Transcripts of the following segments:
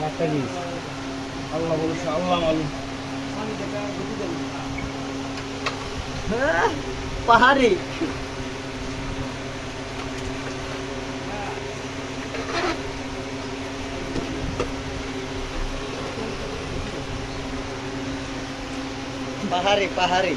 একটা জিনিস আল্লাহ বলছে আল্লাহ মালুম পাহাড়ি পাহাড়ি পাহাড়ি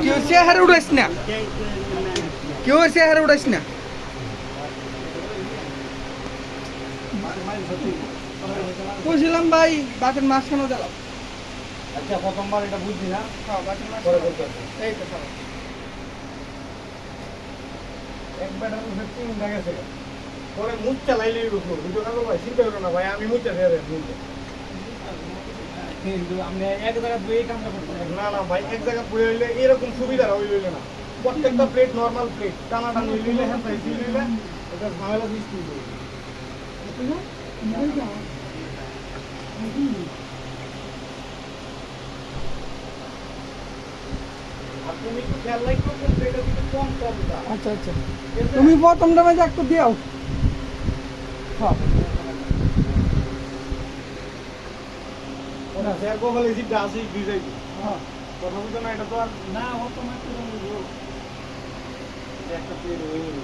কেউ চেহারা উঠাইস না কেউ চেহারা উঠাইস না বুঝলাম ভাই বাতের মাঝখানে দিলাম আচ্ছা প্রথমবার এটা বুঝছি না হ্যাঁ বাতের পরে মাঝখানে বলতে এই তো সব এক ব্যাটার সত্যি উঠে গেছে পরে মুখ চালাইলেই রুখলো দুটো না ভাই চিন্তা করো না ভাই আমি মুখ চালিয়ে মুখে কিন্তু আপনি এক জায়গায় বইয়ে কামটা করতে না না ভাই এক জায়গায় বইয়ে হইলে এরকম সুবিধা হইলে না প্রত্যেকটা প্লেট নর্মাল প্লেট টানাটানি হইলে হ্যাঁ তাই হইলে এটা ঝামেলা সৃষ্টি হবে আর তুমি একটু খেয়াল রাখো প্লেটের দিকে কম কম দাও আচ্ছা আচ্ছা তুমি প্রথমটা মাঝে একটু দিও হ্যাঁ ওরা স্যার বলে জিটা আছে দুইটাই হ্যাঁ কথা বুঝো না এটা তো আর না অটোমেটিক একটা প্লেট হয়ে গেল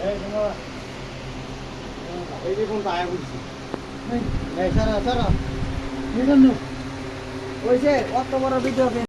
এই তোমরা এই দেখুন তো আয়া বুঝছি এই সারা সারা ওই যে অত বড় ভিডিও